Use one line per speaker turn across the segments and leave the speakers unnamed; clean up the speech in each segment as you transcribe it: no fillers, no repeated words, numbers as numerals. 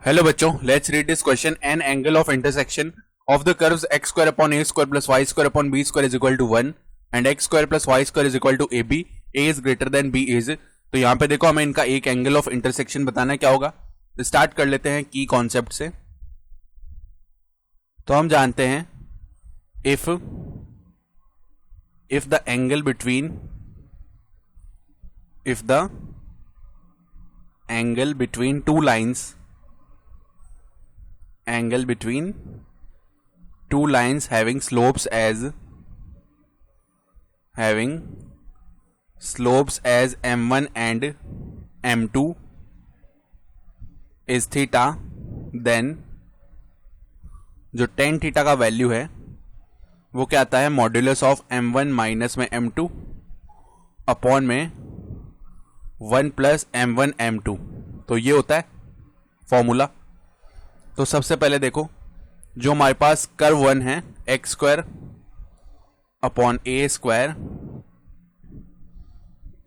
Hello बच्चों, let's read this question. An angle of intersection of the curves x square upon a square plus y square upon b square is equal to 1 and x square plus y square is equal to ab. a is greater than b is. तो यहाँ पे देखो, हमें इनका एक angle of intersection बताना है. क्या होगा, स्टार्ट कर लेते हैं की कॉन्सेप्ट से. तो हम जानते हैं if the angle between two lines having slopes as m1 and m2 is theta, then जो tan थीटा का वैल्यू है वो क्या आता है, मॉड्यूलस ऑफ m1 माइनस में m2 अपॉन में 1 प्लस m1 m2. तो ये होता है फॉर्मूला. तो सबसे पहले देखो, जो हमारे पास कर्व 1 है, x square upon a square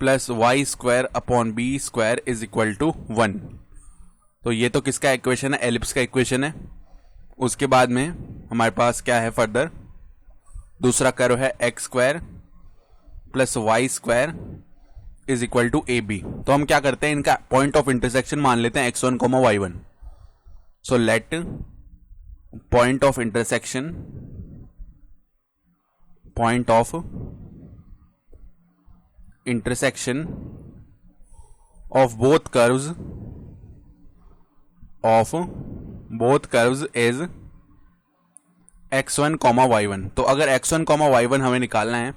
plus y square upon b square is equal to 1. तो ये तो किसका इक्वेशन है, एलिप्स का इक्वेशन है. उसके बाद में हमारे पास क्या है फर्दर, दूसरा कर्व है x square plus y square is equal to a b. तो हम क्या करते हैं, इनका पॉइंट ऑफ इंटरसेक्शन मान लेते हैं x1 comma y1. So let point of intersection of both curves is x1 comma y1. तो अगर x1 कॉमा y1 हमें निकालना है,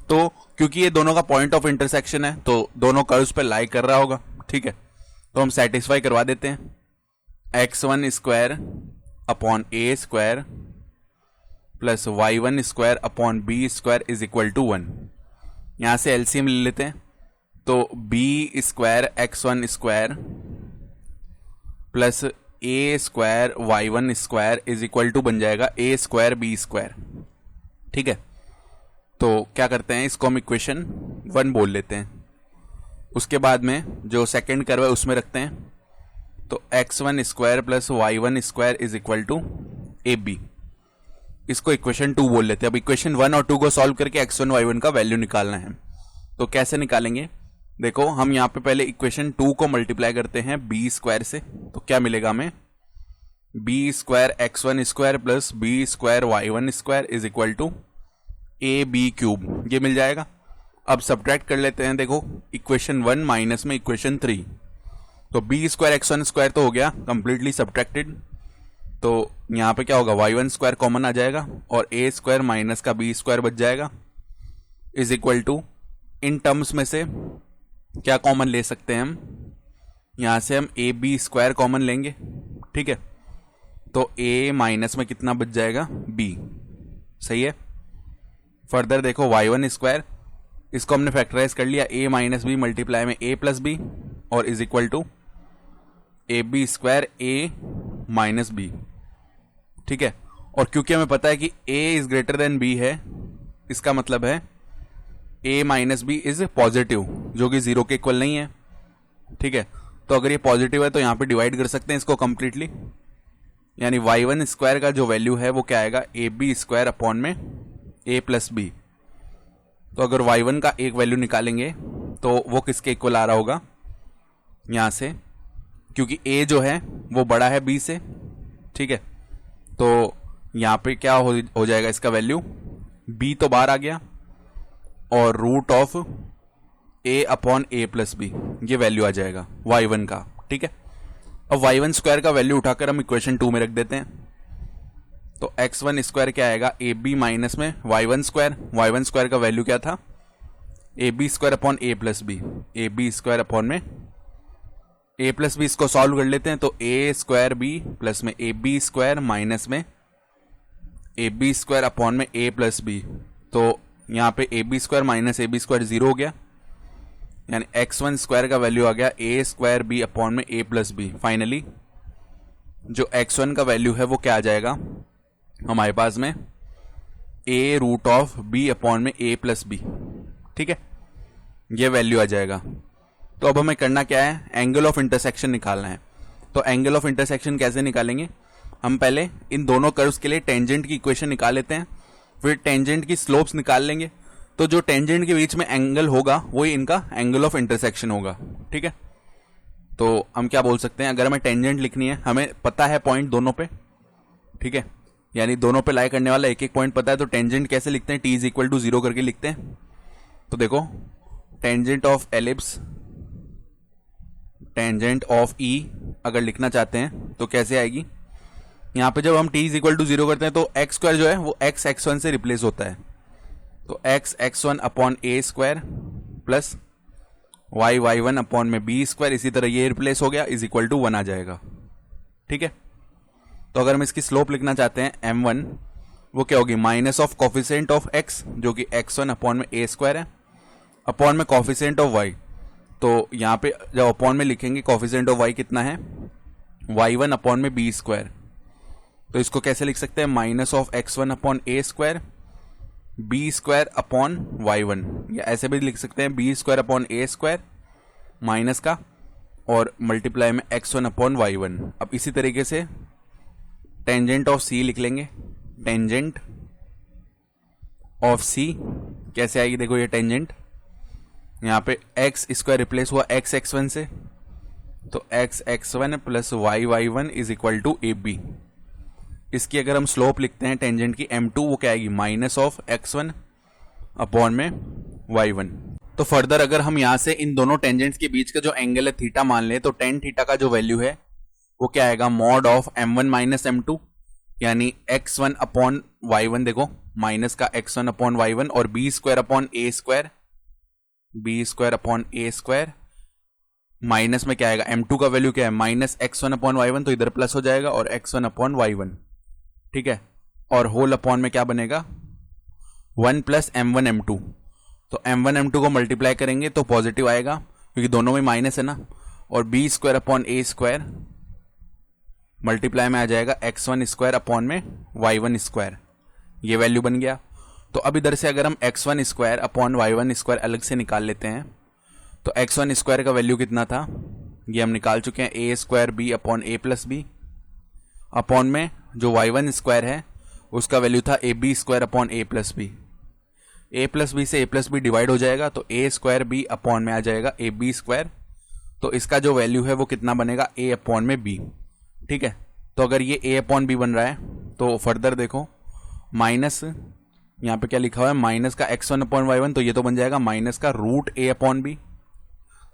तो क्योंकि ये दोनों का पॉइंट ऑफ इंटरसेक्शन है तो दोनों कर्व्स पे लाई कर रहा होगा. ठीक है, तो हम सेटिस्फाई करवा देते हैं. x1 square upon a square plus y1 square upon b square is equal to 1. यहां से एलसीएम ले लेते हैं. तो b square x1 square plus a square y1 square is equal to बन जाएगा a स्क्वायर b स्क्वायर. ठीक है, तो क्या करते हैं, इसको हम इक्वेशन 1 बोल लेते हैं. उसके बाद में जो सेकंड कर्व है उसमें रखते हैं. तो x1 square plus y1 square is equal to ab. इसको इक्वेशन 2 बोल लेते हैं. अब इक्वेशन 1 और 2 को सॉल्व करके x1 y1 का वैल्यू निकालना है. तो कैसे निकालेंगे, देखो हम यहाँ पे पहले इक्वेशन 2 को मल्टीप्लाई करते हैं b स्क्वायर से. तो क्या मिलेगा हमें, b square x1 square plus b square y1 square is equal to a b cube. ये मिल जाएगा. अब सब्ट्रैक्ट कर लेते हैं. देखो इक्वेशन 1 माइनस में इक्वेशन 3. तो b स्क्वायर x1 स्क्वायर तो हो गया कंप्लीटली सब्ट्रैक्टेड. तो यहाँ पे क्या होगा, y1 स्क्वायर कॉमन आ जाएगा और a स्क्वायर माइनस का b स्क्वायर बच जाएगा is equal to, in terms में से क्या कॉमन ले सकते हैं हम, यहाँ से हम ए बी स्क्वायर कॉमन लेंगे. ठीक है, तो a माइनस में कितना बच जाएगा, b. सही है. फर्दर देखो y1 स्क्वायर, इसको हमने फैक्टराइज कर लिया, a माइनस बी मल्टीप्लाई में a प्लस बी और is equal to a b square a minus b. ठीक है, और क्योंकि हमें पता है कि a is greater than b है, इसका मतलब है a minus b is positive, जो कि 0 के इक्वल नहीं है. ठीक है, तो अगर ये पॉजिटिव है तो यहाँ पे डिवाइड कर सकते हैं इसको कंप्लीटली. यानी y1 स्क्वायर का जो वैल्यू है वो क्या आएगा, ए बी स्क्वायर अपॉन में a प्लस बी. तो अगर y1 का एक वैल्यू निकालेंगे तो वो किसके इक्वल आ रहा होगा, यहाँ से, क्योंकि a जो है वो बड़ा है b से. ठीक है, तो यहाँ पे क्या हो जाएगा इसका वैल्यू, b तो बाहर आ गया और root of a upon a plus b, ये वैल्यू आ जाएगा y1 का. ठीक है, अब y1 स्क्वायर का वैल्यू उठाकर हम इक्वेशन 2 में रख देते हैं. तो x1 स्क्वायर क्या आएगा, ए बी माइनस में y1 स्क्वायर का वैल्यू क्या था, a b square upon a plus b, a b square upon में ए प्लस बी. इसको सॉल्व कर लेते हैं. तो ए स्क्वायर बी प्लस में ए बी स्क्वायर माइनस में ए बी स्क्वायर अपॉन में ए प्लस बी. तो यहाँ पे a b square minus a b square 0 हो गया, यानी x1 स्क्वायर का वैल्यू आ गया ए स्क्वायर बी अपॉन में ए प्लस बी. फाइनली जो x1 का वैल्यू है वो क्या आ जाएगा हमारे पास में, a root of b upon में a प्लस बी. ठीक है, ये वैल्यू आ जाएगा. तो अब हमें करना क्या है, एंगल ऑफ इंटरसेक्शन निकालना है. तो एंगल ऑफ इंटरसेक्शन कैसे निकालेंगे, हम पहले इन दोनों कर्व्स के लिए टेंजेंट की इक्वेशन निकाल लेते हैं, फिर टेंजेंट की स्लोप्स निकाल लेंगे। तो जो टेंजेंट के बीच में एंगल होगा वही इनका एंगल ऑफ इंटरसेक्शन होगा। ठीक है, तो हम क्या बोल सकते हैं, अगर हमें टेंजेंट लिखनी है, हमें पता है पॉइंट दोनों पे, ठीक है, यानी दोनों पे लाई करने वाला एक एक पॉइंट पता है, तो टेंजेंट कैसे लिखते हैं, t इज इक्वल टू 0 करके लिखते हैं। तो देखो tangent of ellipse, tangent of E अगर लिखना चाहते हैं तो कैसे आएगी, यहाँ पे जब हम t इज इक्वल टू 0 करते हैं तो एक्स स्क्वायर जो है वो x x1 से रिप्लेस होता है, तो x x1 upon a square plus y y1 upon में b स्क्वायर, इसी तरह ये रिप्लेस हो गया, इज इक्वल टू 1 आ जाएगा। ठीक है, तो अगर हम इसकी स्लोप लिखना चाहते हैं m1, वो क्या होगी, minus of coefficient of x जो कि x1 अपॉन में a स्क्वायर है, अपॉन में कॉफिशिएंट ऑफ y। तो यहाँ पे जब अपॉन में लिखेंगे कॉफिशिएंट ऑफ y कितना है, y1 अपॉन में b स्क्वायर, तो इसको कैसे लिख सकते हैं, minus of x1 upon a square b square upon y1, या ऐसे भी लिख सकते हैं b square upon a square minus का और मल्टीप्लाई में x1 अपॉन y1। अब इसी तरीके से टेंजेंट ऑफ c लिख लेंगे, टेंजेंट ऑफ c कैसे आएगी, देखो ये टेंजेंट, यहाँ पे x स्क्वायर रिप्लेस हुआ x x1 से, तो x x1 plus y y1 is equal to a b. इसकी अगर हम स्लोप लिखते हैं टेंजेंट की m2, वो क्या आएगी, माइनस ऑफ x1 अपॉन में y1। तो फर्दर अगर हम यहां से इन दोनों टेंजेंट्स के बीच का जो एंगल है थीटा मान लें, तो टेन थीटा का जो वैल्यू है वो क्या आएगा, mod of m1 minus m2, यानी x1 अपॉन y1, देखो माइनस का x1 अपॉन y1 और b square upon a square, b square upon a square minus में क्या आएगा, m2 का वैल्यू क्या है, माइनस x1 अपॉन y1, तो इधर प्लस हो जाएगा और x1 अपॉन y1। ठीक है, और होल अपॉन में क्या बनेगा, 1 प्लस m1 m2, तो m1 m2 को मल्टीप्लाई करेंगे तो पॉजिटिव आएगा क्योंकि दोनों में माइनस है ना, और b square upon a square multiply में आ जाएगा x1 स्क्वायर अपॉन में y1 स्क्वायर, ये वैल्यू बन गया। तो अब इधर से अगर हम x1 square upon y1 square अलग से निकाल लेते हैं, तो x1 स्क्वायर का वैल्यू कितना था, ये हम निकाल चुके हैं, a square b upon a plus b, upon में जो y1 स्क्वायर है उसका वैल्यू था a b square upon a plus b, a plus b से a प्लस बी डिवाइड हो जाएगा, तो a स्क्वायर b अपॉन में आ जाएगा ए बी स्क्वायर, तो इसका जो वैल्यू है वो कितना बनेगा, a अपॉन में b। ठीक है, तो अगर ये a अपॉन b बन रहा है तो फर्दर देखो माइनस, यहाँ पे क्या लिखा हुआ है, माइनस का x1 अपॉन y1, तो ये तो बन जाएगा माइनस का रूट a अपॉन b,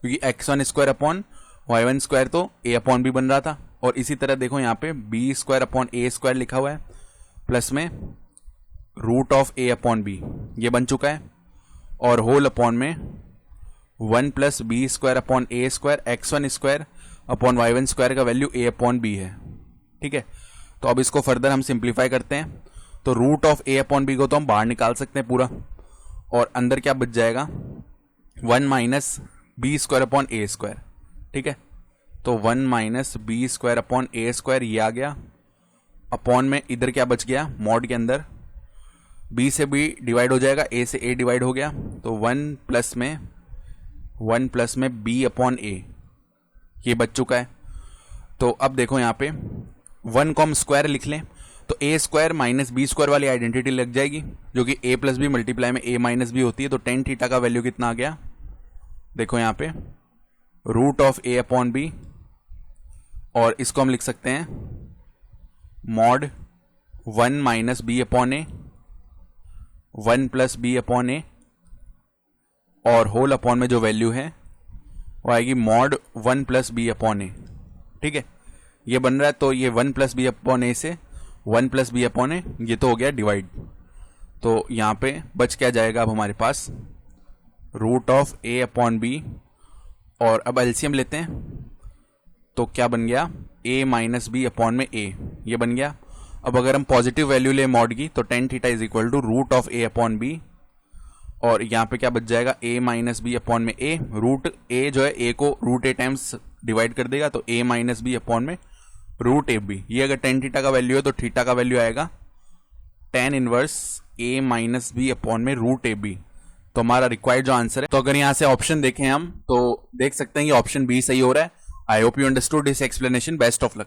क्योंकि x1 square upon y1 square तो a अपॉन b बन रहा था, और इसी तरह देखो यहाँ पे b square upon a square लिखा हुआ है, प्लस में root of a upon b, ये बन चुका है, और होल अपॉन में 1 plus b square upon a square, x1 square upon y1 square का वैल्यू a अपॉन b है। ठीक है, तो अब इसको फर्दर हम सिंप्लीफाई करते हैं, तो root of a upon b को तो हम बाहर निकाल सकते हैं पूरा, और अंदर क्या बच जाएगा, 1 minus b square upon a square. ठीक है, तो 1 minus b square upon a square ये आ गया, अपॉन में इधर क्या बच गया, मॉड के अंदर b से b डिवाइड हो जाएगा, a से a डिवाइड हो गया, तो 1 प्लस में b अपॉन a ये बच चुका है। तो अब देखो यहाँ पे 1 को हम स्क्वायर लिख लें, तो a square minus b square वाली आइडेंटिटी लग जाएगी, जो कि a प्लस बी मल्टीप्लाई में a माइनस बी होती है, तो टेन थीटा का वैल्यू कितना आ गया, देखो यहाँ पे root of a upon B, और इसको हम लिख सकते हैं mod 1 minus b upon a, 1 plus b upon a, और होल अपॉन में जो वैल्यू है वो आएगी mod 1 plus b upon a. ठीक है, ये बन रहा है, तो ये 1 प्लस बी अपॉन ए से 1 प्लस बी अपॉन ए, ये तो हो गया डिवाइड, तो यहाँ पे बच क्या जाएगा अब हमारे पास, root of a upon B, और अब एलसीएम लेते हैं, तो क्या बन गया, a माइनस बी अपॉन में a, ये बन गया। अब अगर हम पॉजिटिव वैल्यू ले मॉड की, तो tan theta is equal to root of a upon B, और यहाँ पे क्या बच जाएगा, a माइनस बी अपॉन में a, रूट a जो है a को रूट a टाइम्स डिवाइड कर देगा, तो a माइनस बी अपॉन में रूट ए बी, ये अगर टेन थीटा का वैल्यू है तो थीटा का वैल्यू आएगा tan inverse a minus b upon में रूट ए बी, तो हमारा रिक्वायर्ड जो आंसर है। तो अगर यहाँ से ऑप्शन देखें हम, तो देख सकते हैं कि ऑप्शन बी सही हो रहा है, I hope you understood this explanation. Best of luck.